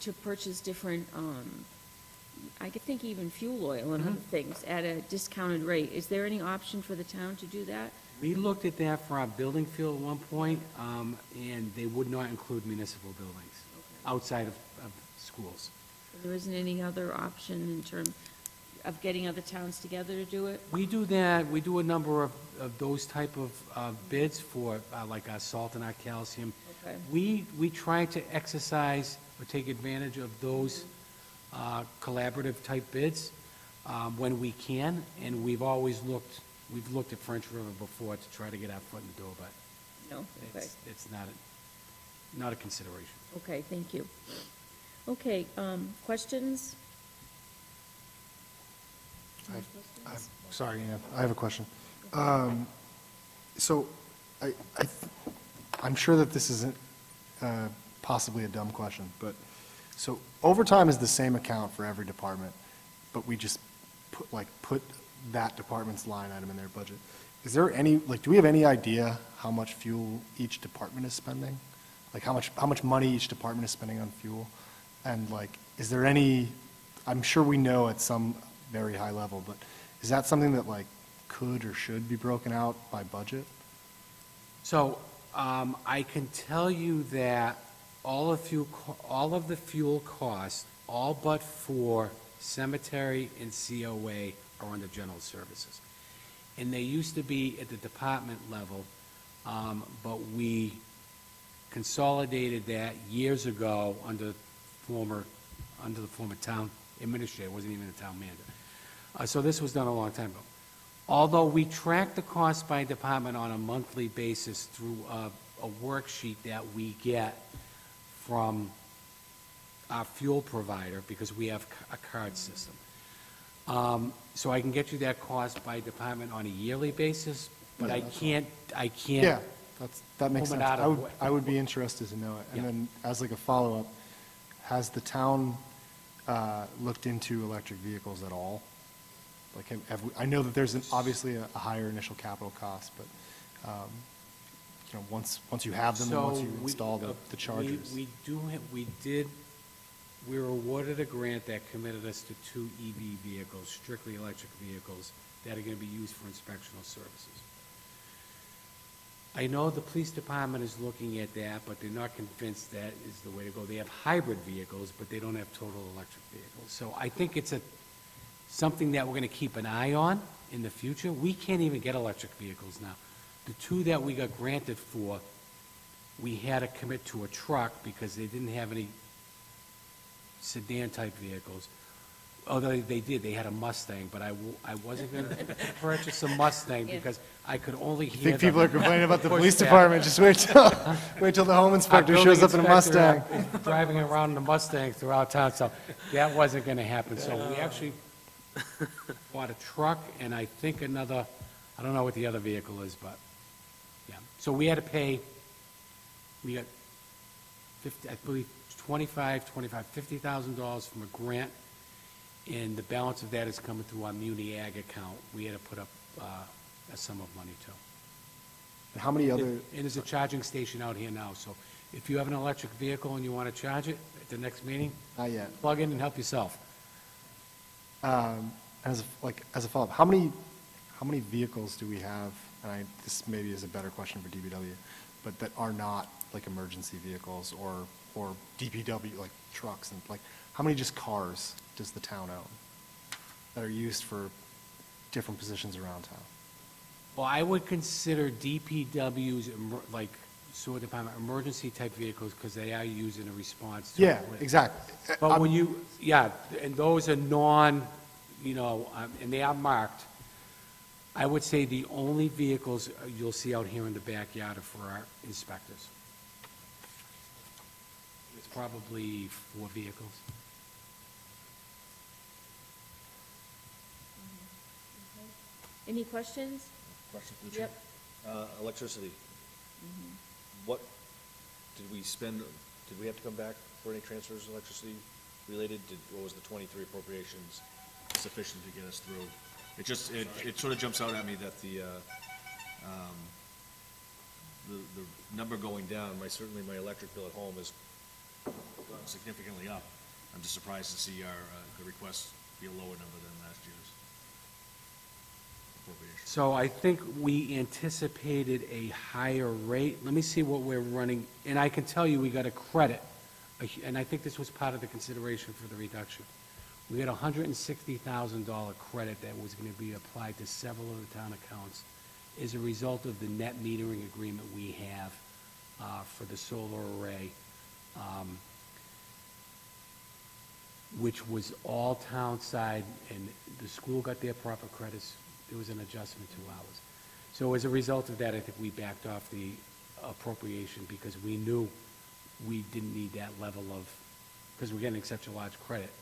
to purchase different, I could think even fuel oil and other things at a discounted rate. Is there any option for the town to do that? We looked at that for our building field at one point, and they would not include municipal buildings outside of schools. There isn't any other option in terms of getting other towns together to do it? We do that, we do a number of those type of bids for, like our salt and our calcium. Okay. We try to exercise or take advantage of those collaborative type bids when we can, and we've looked at French River before to try to get our foot in the door, but No? Okay. it's not a consideration. Okay, thank you. Okay, questions? Sorry, Ann, I have a question. So, I'm sure that this isn't possibly a dumb question, but, so overtime is the same account for every department, but we just put that department's line item in their budget. Is there any, do we have any idea how much fuel each department is spending? Like, how much money each department is spending on fuel? And is there any, I'm sure we know at some very high level, but is that something that could or should be broken out by budget? So, I can tell you that all of the fuel costs, all but for cemetery and COA, are under general services. And they used to be at the department level, but we consolidated that years ago under the former town administrator, wasn't even a town manager. So this was done a long time ago. Although we track the cost by department on a monthly basis through a worksheet that we get from our fuel provider, because we have a card system. So I can get you that cost by department on a yearly basis, but Yeah, I that's can't. Yeah, that makes Pull it sense. out of I would be interested to know it. And Yeah. then, as a follow-up, has the town looked into electric vehicles at all? I know that there's obviously a higher initial capital cost, but, once you have them and once you install the chargers. We were awarded a grant that committed us to 2 EV vehicles, strictly electric vehicles, that are going to be used for inspectional services. I know the police department is looking at that, but they're not convinced that is the way to go. They have hybrid vehicles, but they don't have total electric vehicles. So I think it's something that we're going to keep an eye on in the future. We can't even get electric vehicles now. The 2 that we got granted for, we had to commit to a truck because they didn't have any sedan-type vehicles. Although they did, they had a Mustang, but I wasn't going to purchase a Mustang because I could only I hear think people are complaining about the police pushback. department. Just wait till the home inspector Our shows up in a building Mustang. inspector is driving around in a Mustang throughout town, so that wasn't going to happen. So we actually bought a truck and I think another, I don't know what the other vehicle is, but, yeah. So we had to pay, we got I believe $50,000 from a grant, and the balance of that is coming through our Muni Ag account. We had to put up a sum of money too. And how many other, And there's a charging station out here now, so if you have an electric vehicle and you want to charge it at the next meeting, not yet. plug in and help yourself. As a follow-up, how many vehicles do we have, and this maybe is a better question for DPW, but that are not emergency vehicles or DPW, trucks, and how many just cars does the town own that are used for different positions around town? Well, I would consider DPW's, sewer department, emergency-type vehicles, because they are used in a response to. Yeah, exactly. But when and those are and they are marked. I would say the only vehicles you'll see out here in the backyard are for our inspectors. It's probably 4 vehicles. Any questions? Question for the chair? Electricity. What, did we spend, did we have to come back for any transfers of electricity related? Or was the 23 appropriations sufficient to get us through? It just, it sort of jumps out at me that the number going down, certainly my electric bill at home is gone significantly up. I'm just surprised to see the request be a lower number than last year's appropriation. So I think we anticipated a higher rate. Let me see what we're running, and I can tell you we got a credit, and I think this was part of the consideration for the reduction. We had a $160,000 credit that was going to be applied to several of the town accounts as a result of the net metering agreement we have for the solar array, which was all town side, and the school got their proper credits. There was an adjustment to ours. So as a result of that, I think we backed off the appropriation because we knew we didn't need that level of, because we're getting such a large credit.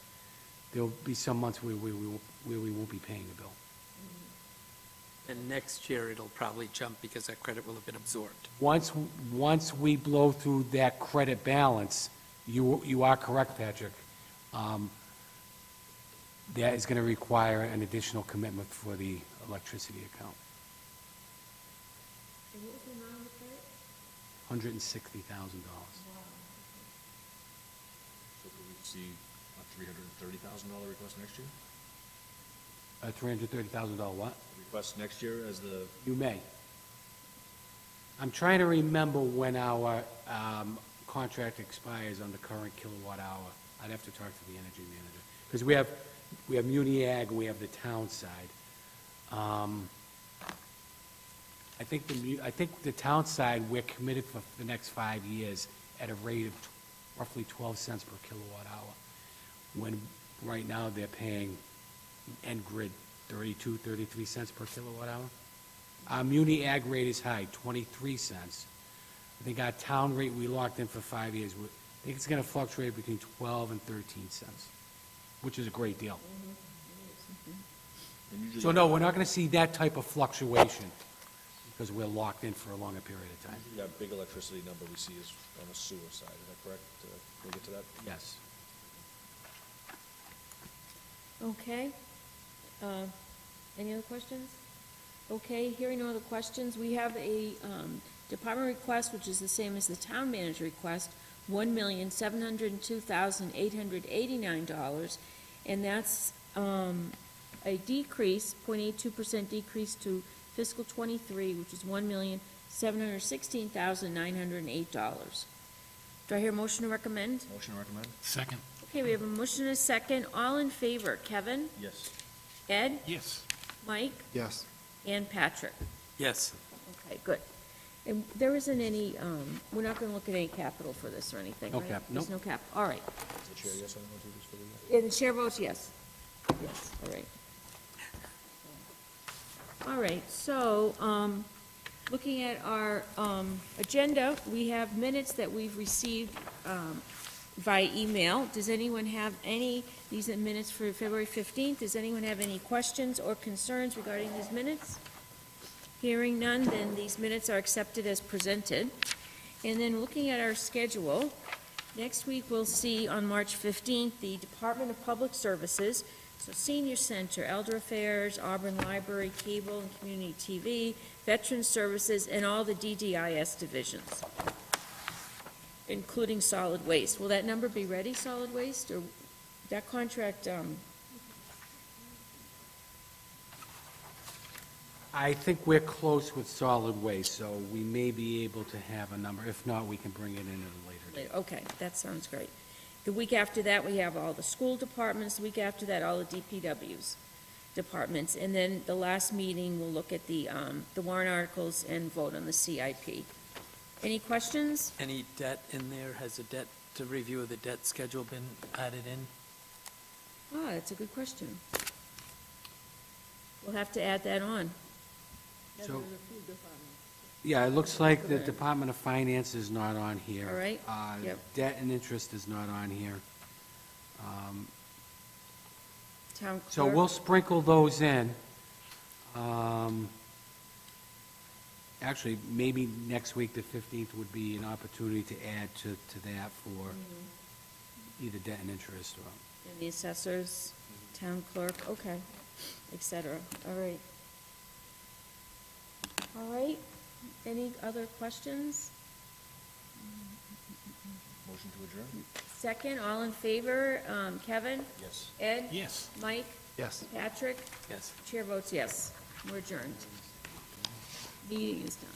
There'll be some months where we won't be paying a bill. And next year, it'll probably jump because that credit will have been absorbed. Once we blow through that credit balance, you are correct, Patrick. That is going to require an additional commitment for the electricity account. And what was the amount of the credit? $160,000. So could we see a $330,000 request next year? A $330,000 what? Request next year as the, You may. I'm trying to remember when our contract expires on the current kilowatt hour. I'd have to talk to the energy manager. Because we have Muni Ag, and we have the town side. I think the town side, we're committed for the next 5 years at a rate of roughly 12 cents per kilowatt hour. When right now they're paying N-Grid 32, 33 cents per kilowatt hour. Our Muni Ag rate is high, 23 cents. I think our town rate we locked in for 5 years, I think it's going to fluctuate between 12 and 13 cents, which is a great deal. and usually. So no, we're not going to see that type of fluctuation because we're locked in for a longer period of time. That big electricity number we see is on the sewer side, is that correct? Can we get to that? Yes. Okay. Any other questions? Okay, hearing no other questions, we have a department request, which is the same as the town manager request, $1,702,889, and that's a decrease, 0.82% decrease to fiscal '23, which is $1,716,908. Do I hear a motion to recommend? Motion to recommend? Second. Okay, we have a motion and a second. All in favor? Kevin? Yes. Ed? Yes. Mike? Yes. And Patrick? Yes. Okay, good. And there isn't any, we're not gonna look at any capital for this or anything, No right? cap, There's nope. no cap, all right. Is the chair yes on those duties for the year? And the chair votes yes. Yes, all right. All right, so, looking at our, agenda, we have minutes that we've received, via email. Does anyone have any, these are minutes for February 15th, does anyone have any questions or concerns regarding these minutes? Hearing none, then these minutes are accepted as presented. And then looking at our schedule, next week we'll see on March 15th, the Department of Public Services, so Senior Center, Elder Affairs, Auburn Library, Cable and Community TV, Veteran Services, and all the DDIS divisions, including solid waste. Will that number be ready, solid waste, or that contract, I think we're close with solid waste, so we may be able to have a number. If not, we can bring it in at a later date. okay, that sounds great. The week after that, we have all the school departments, the week after that, all the DPW's departments, and then the last meeting, we'll look at the warrant articles and vote on the CIP. Any questions? Any debt in there? Has a debt, to review of the debt schedule been added in? Ah, that's a good question. We'll have to add that on. So, yeah, it looks like the Department of Finance is not on here. All right, yep. Debt and interest is not on here. Town So clerk. we'll sprinkle those in. Actually, maybe next week, the 15th, would be an opportunity to add to that for either debt and interest or, And the assessors, town clerk, okay, et cetera, all right. All right, any other questions? Motion to adjourn? Second, all in favor, Kevin? Yes. Ed? Yes. Mike? Yes. Patrick? Yes. Chair votes yes, we're adjourned. Meeting is done.